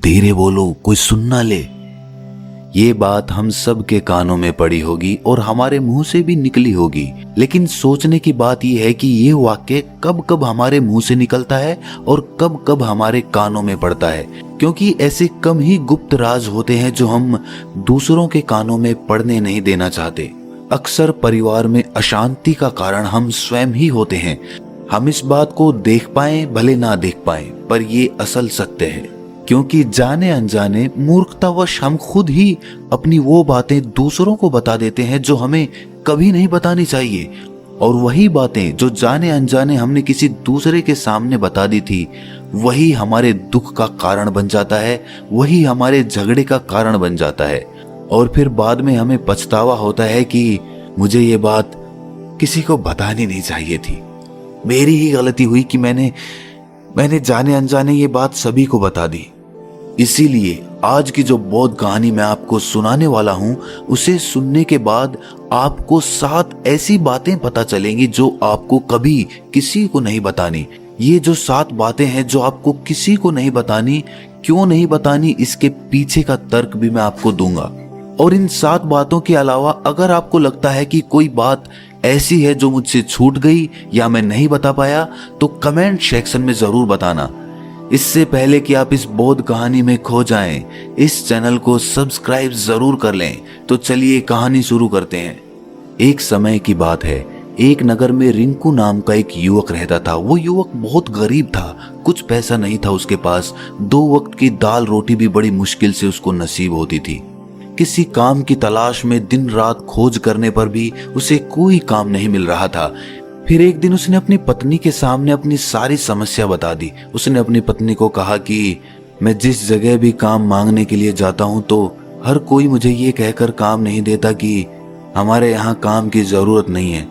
धीरे बोलो, कोई सुन ना ले। ये बात हम सब के कानों में पड़ी होगी और हमारे मुंह से भी निकली होगी, लेकिन सोचने की बात यह है कि ये वाक्य कब कब हमारे मुंह से निकलता है और कब कब हमारे कानों में पड़ता है, क्योंकि ऐसे कम ही गुप्त राज होते हैं जो हम दूसरों के कानों में पड़ने नहीं देना चाहते। अक्सर परिवार में अशांति का कारण हम स्वयं ही होते हैं। हम इस बात को देख पाए भले ना देख पाए, पर ये असल सत्य है, क्योंकि जाने अनजाने मूर्खतावश हम खुद ही अपनी वो बातें दूसरों को बता देते हैं जो हमें कभी नहीं बतानी चाहिए। और वही बातें जो जाने अनजाने हमने किसी दूसरे के सामने बता दी थी, वही हमारे दुख का कारण बन जाता है, वही हमारे झगड़े का कारण बन जाता है। और फिर बाद में हमें पछतावा होता है कि मुझे ये बात किसी को बतानी नहीं चाहिए थी, मेरी ही गलती हुई कि मैंने जाने अनजाने ये बात सभी को बता दी। इसीलिए आज की जो बौद्ध कहानी मैं आपको सुनाने वाला हूं, उसे सुनने के बाद आपको 7 ऐसी बातें पता चलेंगी जो आपको कभी किसी को नहीं बतानी। ये जो 7 बातें हैं जो आपको किसी को नहीं बतानी, क्यों नहीं बतानी, इसके पीछे का तर्क भी मैं आपको दूंगा। और इन 7 बातों के अलावा अगर आपको लगता है कि कोई बात ऐसी है जो मुझसे छूट गई या मैं नहीं बता पाया, तो कमेंट सेक्शन में जरूर बताना। इससे पहले कि आप इस बौद्ध कहानी में खो जाएं, इस चैनल को सब्सक्राइब जरूर कर लें। तो चलिए कहानी शुरू करते हैं। एक समय की बात है, एक नगर में रिंकू नाम का एक युवक रहता था। वो युवक बहुत गरीब था, कुछ पैसा नहीं था उसके पास, 2 वक्त की दाल रोटी भी बड़ी मुश्किल से उसको नसीब होती थी। किसी काम की तलाश में दिन रात खोज करने पर भी उसे कोई काम नहीं मिल रहा था। फिर एक दिन उसने अपनी पत्नी के सामने अपनी सारी समस्या बता दी। उसने अपनी पत्नी को कहा कि मैं जिस जगह भी काम मांगने के लिए जाता हूँ तो हर कोई मुझे ये कहकर काम नहीं देता कि हमारे यहाँ काम की जरूरत नहीं है।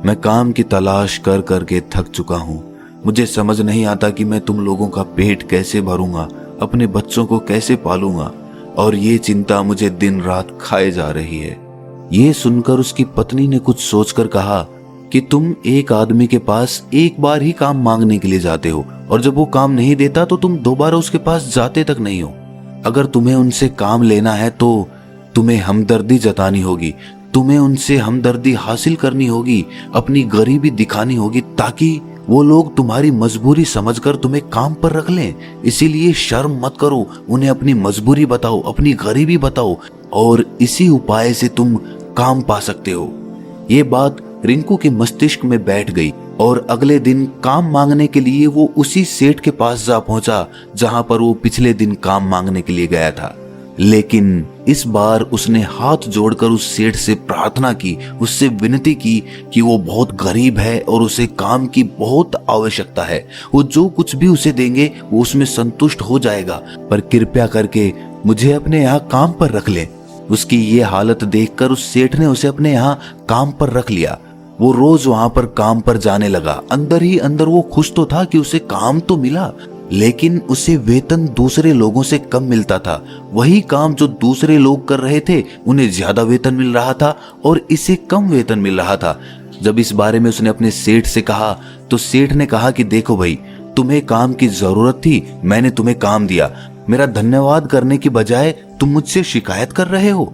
मैं काम की तलाश कर करके थक चुका हूँ। मुझे समझ नहीं आता कि मैं तुम लोगों का पेट कैसे भरूंगा, अपने बच्चों को कैसे पालूंगा, और ये चिंता मुझे दिन रात खाए जा रही है। ये सुनकर उसकी पत्नी ने कुछ सोचकर कहा कि तुम एक आदमी के पास एक बार ही काम मांगने के लिए जाते हो, और जब वो काम नहीं देता तो तुम दोबारा उसके पास जाते तक नहीं हो। अगर तुम्हें उनसे काम लेना है तो तुम्हें हमदर्दी जतानी होगी, तुम्हें उनसे हमदर्दी हासिल करनी होगी, अपनी गरीबी दिखानी होगी, ताकि वो लोग तुम्हारी मजबूरी समझकर तुम्हें काम पर रख लें। इसीलिए शर्म मत करो, उन्हें अपनी मजबूरी बताओ, अपनी गरीबी बताओ, और इसी उपाय से तुम काम पा सकते हो। ये बात रिंकू के मस्तिष्क में बैठ गई और अगले दिन काम मांगने के लिए वो उसी सेठ के पास जा पहुंचा जहां पर वो पिछले दिन काम मांगने के लिए गया था। लेकिन इस बार उसने हाथ जोड़कर उस सेठ से प्रार्थना की, उससे विनती की कि वो बहुत गरीब है और उसे काम की बहुत आवश्यकता है। वो जो कुछ भी उसे देंगे वो उसमें संतुष्ट हो जाएगा, पर कृपया करके मुझे अपने यहाँ काम पर रख ले। उसकी ये हालत देखकर उस सेठ ने उसे अपने यहाँ काम पर रख लिया। वो रोज वहां पर काम पर जाने लगा। अंदर ही अंदर वो खुश तो था कि उसे काम तो मिला, लेकिन उसे वेतन दूसरे लोगों से कम मिलता था। वही काम जो दूसरे लोग कर रहे थे उन्हें ज्यादा वेतन मिल रहा था और इसे कम वेतन मिल रहा था। जब इस बारे में उसने अपने सेठ से कहा तो सेठ ने कहा कि देखो भाई, तुम्हें काम की जरूरत थी, मैंने तुम्हें काम दिया, मेरा धन्यवाद करने की बजाय तुम मुझसे शिकायत कर रहे हो,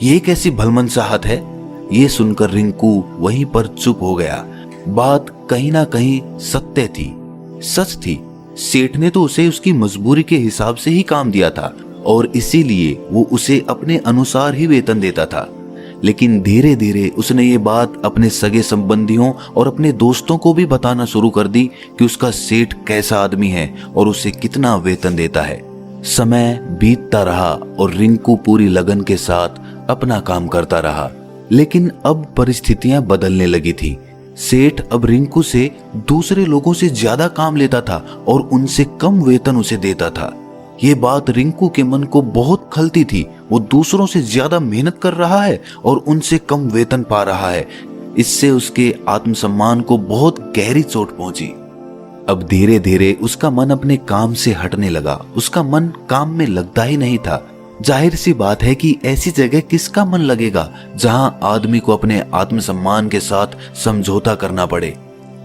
ये कैसी भलमनसाहट है। ये सुनकर रिंकू वहीं पर चुप हो गया। बात कहीं ना कहीं सत्य थी, सच थी। सेठ ने तो उसे उसकी मजबूरी के हिसाब से ही काम दिया था और इसीलिए वो उसे अपने अनुसार ही वेतन देता था। लेकिन धीरे धीरे उसने ये बात अपने सगे संबंधियों और अपने दोस्तों को भी बताना शुरू कर दी कि उसका सेठ कैसा आदमी है और उसे कितना वेतन देता है। समय बीतता रहा और रिंकू पूरी लगन के साथ अपना काम करता रहा। लेकिन अब परिस्थितियां बदलने लगी थी। सेठ अब रिंकू से दूसरे लोगों से ज्यादा काम लेता था और उनसे कम वेतन उसे देता था। ये बात रिंकू के मन को बहुत खलती थी। वो दूसरों से ज्यादा मेहनत कर रहा है और उनसे कम वेतन पा रहा है। इससे उसके आत्मसम्मान को बहुत गहरी चोट पहुंची। अब धीरे धीरे उसका मन अपने काम से हटने लगा। उसका मन काम में लगता ही नहीं था। जाहिर सी बात है कि ऐसी जगह किसका मन लगेगा जहां आदमी को अपने आत्मसम्मान के साथ समझौता करना पड़े।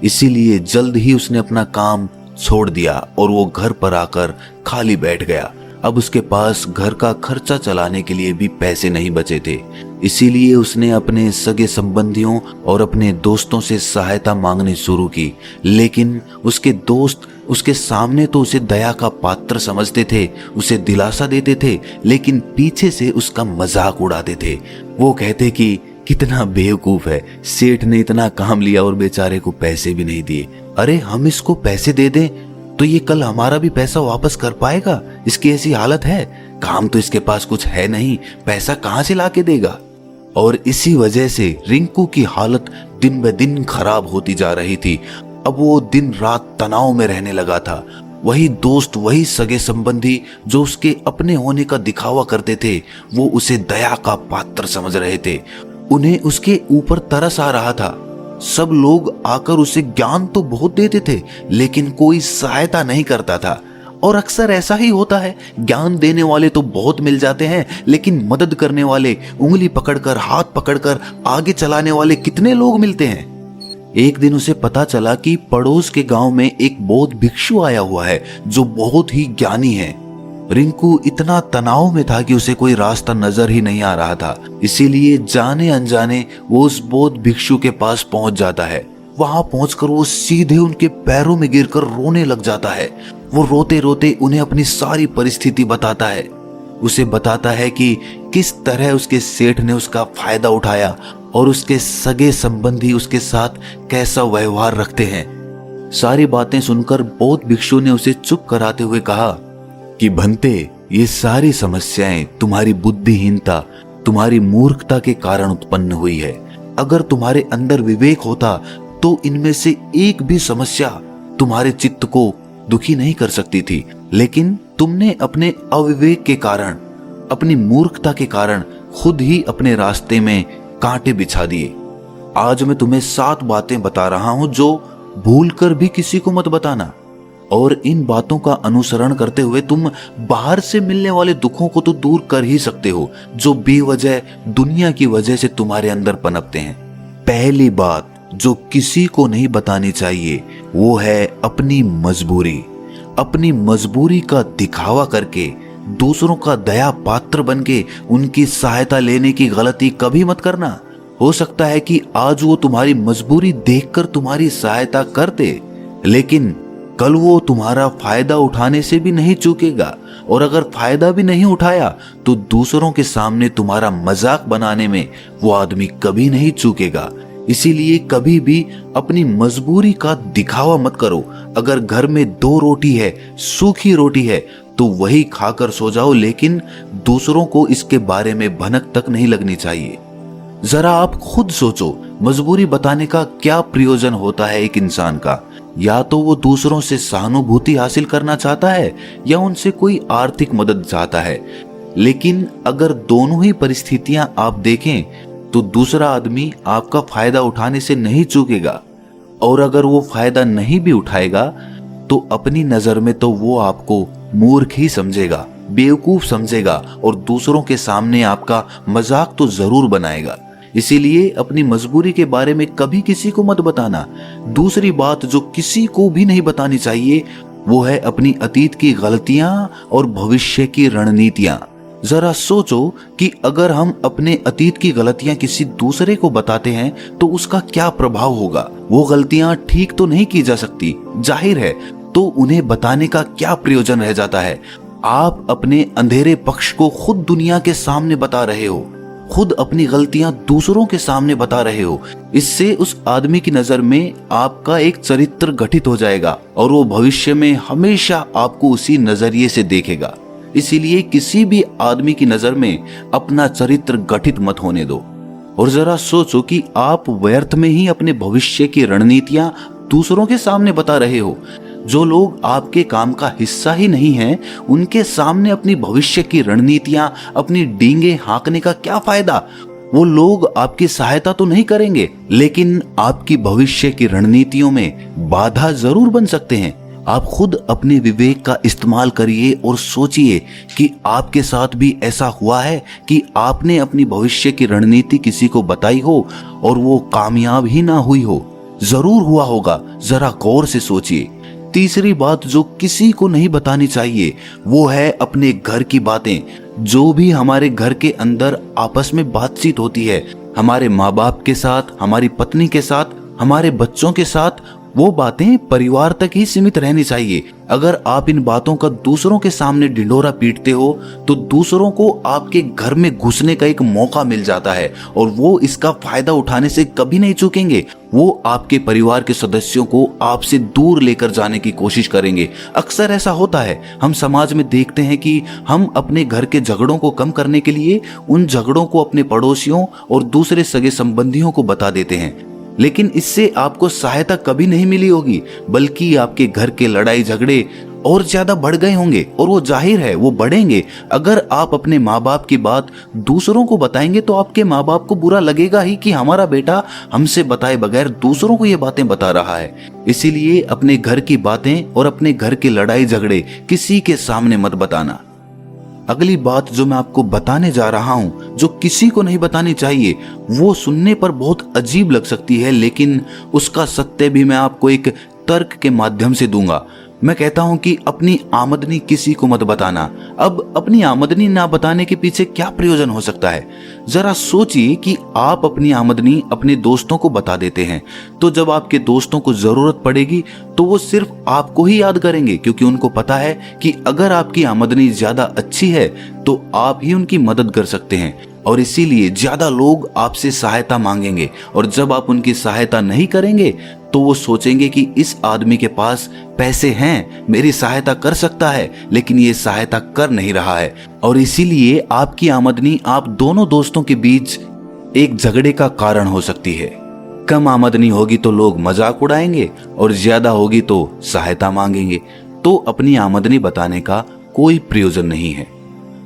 इसीलिए जल्द ही उसने अपना काम छोड़ दिया और वो घर पर आकर खाली बैठ गया। अब उसके पास घर का खर्चा चलाने के लिए भी पैसे नहीं बचे थे। इसीलिए उसने अपने सगे संबंधियों और अपने दोस्तों से सहायता मांगनी शुरू की। लेकिन उसके दोस्त उसके सामने तो उसे दया का पात्र समझते थे, उसे दिलासा देते थे, लेकिन पीछे से उसका मजाक उड़ाते थे। वो कहते कि कितना बेवकूफ है, सेठ ने इतना काम लिया और बेचारे को पैसे भी नहीं दिए। अरे हम इसको पैसे दे दें तो ये कल हमारा भी पैसा वापस कर पाएगा? इसकी ऐसी हालत है, काम तो इसके पास कुछ है नहीं, पैसा कहां से लाके देगा? और इसी वजह से रिंकू की हालत दिन ब दिन खराब होती जा रही थी। अब वो दिन रात तनाव में रहने लगा था। वही दोस्त, वही सगे संबंधी जो उसके अपने होने का दिखावा करते थे, वो उसे दया का पात्र समझ रहे थे। उन्हें उसके ऊपर तरस आ रहा था। सब लोग आकर उसे ज्ञान तो बहुत देते थे, लेकिन कोई सहायता नहीं करता था। और अक्सर ऐसा ही होता है, ज्ञान देने वाले तो बहुत मिल जाते हैं, लेकिन मदद करने वाले, उंगली पकड़कर, हाथ पकड़कर आगे चलाने वाले कितने लोग मिलते हैं। एक दिन उसे पता चला कि पड़ोस के गांव में एक बौद्ध भिक्षु आया हुआ है जो बहुत ही ज्ञानी है। रिंकू इतना तनाव में था कि उसे कोई रास्ता नजर ही नहीं आ रहा था। इसीलिए जाने अनजाने वो उस बौद्ध भिक्षु के पास पहुंच जाता है। वहां पहुंचकर वो सीधे उनके पैरों में गिरकर रोने लग जाता है। वो रोते रोते उन्हें अपनी सारी परिस्थिति बताता है। उसे बताता है कि किस तरह उसके सेठ ने उसका फायदा उठाया और उसके सगे संबंधी उसके साथ कैसा व्यवहार रखते हैं। सारी बातें सुनकर बौद्ध भिक्षु ने उसे चुप कराते हुए कहा कि भंते, ये सारी समस्याएं तुम्हारी बुद्धिहीनता, तुम्हारी मूर्खता के कारण उत्पन्न हुई है। अगर तुम्हारे अंदर विवेक होता तो इनमें से एक भी समस्या तुम्हारे चित्त को दुखी नहीं कर सकती थी। लेकिन तुमने अपने अविवेक के कारण, अपनी मूर्खता के कारण खुद ही अपने रास्ते में कांटे बिछा दिए। आज मैं तुम्हें 7 बातें बता रहा हूं जो भूलकर भी किसी को मत बताना। और इन बातों का अनुसरण करते हुए तुम बाहर से मिलने वाले दुखों को तो दूर कर ही सकते हो जो बेवजह दुनिया की वजह से तुम्हारे अंदर पनपते हैं। पहली बात जो किसी को नहीं बतानी चाहिए वो है अपनी मजबूरी। अपनी मजबूरी का दिखावा करके, दूसरों का दया पात्र बनके उनकी सहायता लेने की गलती कभी मत करना। हो सकता है कि आज वो तुम्हारी मजबूरी देखकर तुम्हारी सहायता कर दे, लेकिन कल वो तुम्हारा फायदा उठाने से भी नहीं चूकेगा। और अगर फायदा भी नहीं उठाया तो दूसरों के सामने तुम्हारा मजाक बनाने में वो आदमी कभी नहीं चूकेगा। इसीलिए कभी भी अपनी मजबूरी का दिखावा मत करो। अगर घर में 2 रोटी है, सूखी रोटी है, तो वही खाकर सो जाओ, लेकिन दूसरों को इसके बारे में भनक तक नहीं लगनी चाहिए। जरा आप खुद सोचो, मजबूरी बताने का क्या प्रयोजन होता है एक इंसान का? या तो वो दूसरों से सहानुभूति हासिल करना चाहता है या उनसे कोई आर्थिक मदद चाहता है। लेकिन अगर दोनों ही परिस्थितियां आप देखें तो दूसरा आदमी आपका फायदा उठाने से नहीं चूकेगा। और अगर वो फायदा नहीं भी उठाएगा तो अपनी नजर में तो वो आपको मूर्ख ही समझेगा, बेवकूफ समझेगा और दूसरों के सामने आपका मजाक तो जरूर बनाएगा। इसीलिए अपनी मजबूरी के बारे में कभी किसी को मत बताना। दूसरी बात जो किसी को भी नहीं बतानी चाहिए वो है अपनी अतीत की गलतियां और भविष्य की रणनीतियां। जरा सोचो कि अगर हम अपने अतीत की गलतियां किसी दूसरे को बताते हैं तो उसका क्या प्रभाव होगा। वो गलतियां ठीक तो नहीं की जा सकती, जाहिर है, तो उन्हें बताने का क्या प्रयोजन रह जाता है। आप अपने अंधेरे पक्ष को खुद दुनिया के सामने बता रहे हो, खुद अपनी गलतियां दूसरों के सामने बता रहे हो। इससे उस आदमी की नजर में आपका एक चरित्र गठित हो जाएगा और वो भविष्य में हमेशा आपको उसी नजरिए से देखेगा। इसीलिए किसी भी आदमी की नजर में अपना चरित्र गठित मत होने दो। और जरा सोचो कि आप व्यर्थ में ही अपने भविष्य की रणनीतियां दूसरों के सामने बता रहे हो। जो लोग आपके काम का हिस्सा ही नहीं हैं, उनके सामने अपनी भविष्य की रणनीतियां, अपनी डींगे हाँकने का क्या फायदा? वो लोग आपकी सहायता तो नहीं करेंगे, लेकिन आपकी भविष्य की रणनीतियों में बाधा जरूर बन सकते हैं। आप खुद अपने विवेक का इस्तेमाल करिए और सोचिए कि आपके साथ भी ऐसा हुआ है कि आपने अपनी भविष्य की रणनीति किसी को बताई हो और वो कामयाब ही ना हुई हो। जरूर हुआ होगा, जरा गौर से सोचिए। तीसरी बात जो किसी को नहीं बतानी चाहिए वो है अपने घर की बातें। जो भी हमारे घर के अंदर आपस में बातचीत होती है, हमारे माँ बाप के साथ, हमारी पत्नी के साथ, हमारे बच्चों के साथ, वो बातें परिवार तक ही सीमित रहनी चाहिए। अगर आप इन बातों का दूसरों के सामने ढिंढोरा पीटते हो तो दूसरों को आपके घर में घुसने का एक मौका मिल जाता है और वो इसका फायदा उठाने से कभी नहीं चूकेंगे। वो आपके परिवार के सदस्यों को आपसे दूर लेकर जाने की कोशिश करेंगे। अक्सर ऐसा होता है, हम समाज में देखते हैं कि हम अपने घर के झगड़ों को कम करने के लिए उन झगड़ों को अपने पड़ोसियों और दूसरे सगे संबंधियों को बता देते हैं, लेकिन इससे आपको सहायता कभी नहीं मिली होगी, बल्कि आपके घर के लड़ाई झगड़े और ज्यादा बढ़ गए होंगे और वो जाहिर है वो बढ़ेंगे। अगर आप अपने माँ बाप की बात दूसरों को बताएंगे तो आपके माँ बाप को बुरा लगेगा ही कि हमारा बेटा हमसे बताए बगैर दूसरों को ये बातें बता रहा है। इसीलिए अपने घर की बातें और अपने घर के लड़ाई झगड़े किसी के सामने मत बताना। अगली बात जो मैं आपको बताने जा रहा हूं, जो किसी को नहीं बतानी चाहिए, वो सुनने पर बहुत अजीब लग सकती है, लेकिन उसका सत्य भी मैं आपको एक तर्क के माध्यम से दूंगा। मैं कहता हूं कि अपनी आमदनी किसी को मत बताना। अब अपनी आमदनी ना बताने के पीछे क्या प्रयोजन हो सकता है? जरा सोचिए कि आप अपनी आमदनी अपने दोस्तों को बता देते हैं, तो जब आपके दोस्तों को जरूरत पड़ेगी तो वो सिर्फ आपको ही याद करेंगे, क्योंकि उनको पता है कि अगर आपकी आमदनी ज्यादा अच्छी है तो आप ही उनकी मदद कर सकते हैं और इसीलिए ज्यादा लोग आपसे सहायता मांगेंगे। और जब आप उनकी सहायता नहीं करेंगे तो वो सोचेंगे कि इस आदमी के पास पैसे हैं, मेरी सहायता कर सकता है, लेकिन ये सहायता कर नहीं रहा है। और इसीलिए आपकी आमदनी आप दोनों दोस्तों के बीच एक झगड़े का कारण हो सकती है। कम आमदनी होगी तो लोग मजाक उड़ाएंगे और ज्यादा होगी तो सहायता मांगेंगे। तो अपनी आमदनी बताने का कोई प्रयोजन नहीं है।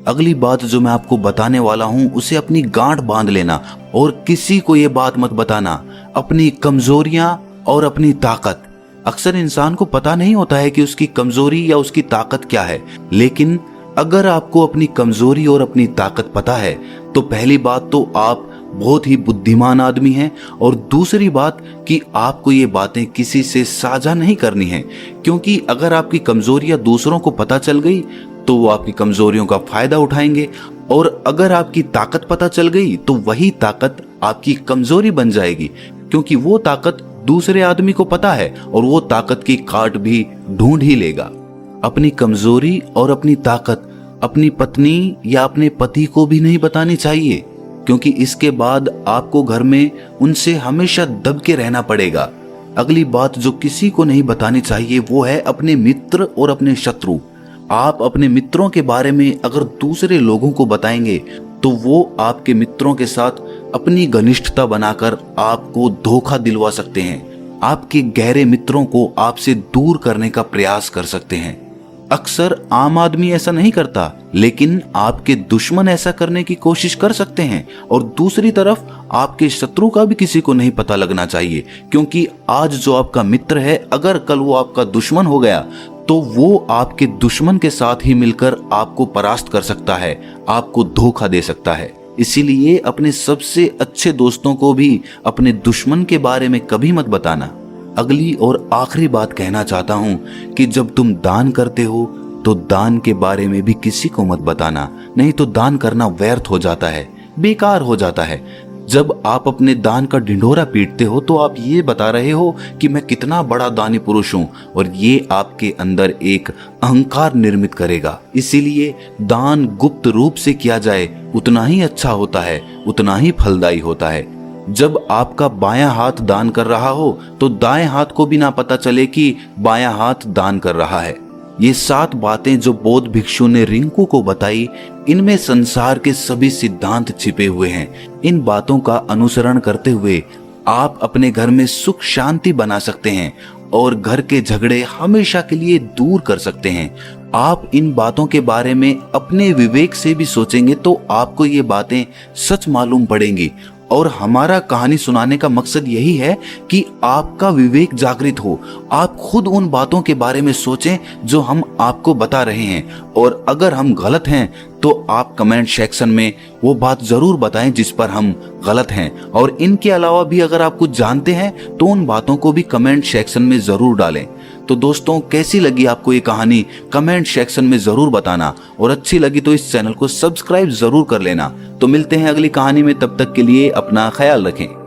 अगली बात जो मैं आपको बताने वाला हूं उसे अपनी गांठ बांध लेना और किसी को ये बात मत बताना। अपनी कमजोरियां और अपनी ताकत। अक्सर इंसान को पता नहीं होता है कि उसकी कमजोरी या उसकी ताकत क्या है, लेकिन अगर आपको अपनी कमजोरी और अपनी ताकत पता है तो पहली बात तो आप बहुत ही बुद्धिमान आदमी हैं, और दूसरी बात कि आपको ये बातें किसी से साझा नहीं करनी है, क्योंकि अगर आपकी कमजोरियां दूसरों को पता चल गई तो वो आपकी कमजोरियों का फायदा उठाएंगे, और अगर आपकी ताकत पता चल गई तो वही ताकत आपकी कमजोरी बन जाएगी, क्योंकि वो ताकत दूसरे आदमी को पता है और वो ताकत की काट भी ढूंढ ही लेगा। अपनी कमजोरी और अपनी ताकत अपनी पत्नी या अपने पति को भी नहीं बतानी चाहिए, क्योंकि इसके बाद आपको घर में उनसे हमेशा दब के रहना पड़ेगा। अगली बात जो किसी को नहीं बतानी चाहिए वो है अपने मित्र और अपने शत्रु। आप अपने मित्रों के बारे में अगर दूसरे लोगों को बताएंगे तो वो आपके मित्रों के साथ अपनी घनिष्ठता बनाकर आपको धोखा दिलवा सकते हैं। आपके गहरे मित्रों को आपसे दूर करने का प्रयास कर सकते हैं। अक्सर आम आदमी ऐसा नहीं करता, लेकिन आपके दुश्मन ऐसा करने की कोशिश कर सकते हैं। और दूसरी तरफ आपके शत्रु का भी किसी को नहीं पता लगना चाहिए, क्योंकि आज जो आपका मित्र है अगर कल वो आपका दुश्मन हो गया तो वो आपके दुश्मन के साथ ही मिलकर आपको परास्त कर सकता है, आपको धोखा दे सकता है। इसीलिए अपने सबसे अच्छे दोस्तों को भी अपने दुश्मन के बारे में कभी मत बताना। अगली और आखिरी बात कहना चाहता हूं कि जब तुम दान करते हो तो दान के बारे में भी किसी को मत बताना, नहीं तो दान करना व्यर्थ हो जाता है, बेकार हो जाता है। जब आप अपने दान का ढिंढोरा पीटते हो तो आप ये बता रहे हो कि मैं कितना बड़ा दानी पुरुष हूं, और ये आपके अंदर एक अहंकार निर्मित करेगा। इसीलिए दान गुप्त रूप से किया जाए उतना ही अच्छा होता है, उतना ही फलदायी होता है। जब आपका बायां हाथ दान कर रहा हो तो दाएं हाथ को भी ना पता चले कि बायां हाथ दान कर रहा है। ये 7 बातें जो बौद्ध भिक्षु ने रिंकू को बताई, इनमें संसार के सभी सिद्धांत छिपे हुए हैं। इन बातों का अनुसरण करते हुए आप अपने घर में सुख शांति बना सकते हैं और घर के झगड़े हमेशा के लिए दूर कर सकते हैं। आप इन बातों के बारे में अपने विवेक से भी सोचेंगे तो आपको ये बातें सच मालूम पड़ेंगी। और हमारा कहानी सुनाने का मकसद यही है कि आपका विवेक जागृत हो, आप खुद उन बातों के बारे में सोचें जो हम आपको बता रहे हैं, और अगर हम गलत हैं तो आप कमेंट सेक्शन में वो बात जरूर बताएं जिस पर हम गलत हैं। और इनके अलावा भी अगर आप कुछ जानते हैं तो उन बातों को भी कमेंट सेक्शन में जरूर डालें। तो दोस्तों कैसी लगी आपको ये कहानी कमेंट सेक्शन में जरूर बताना, और अच्छी लगी तो इस चैनल को सब्सक्राइब जरूर कर लेना। तो मिलते हैं अगली कहानी में, तब तक के लिए अपना ख्याल रखें।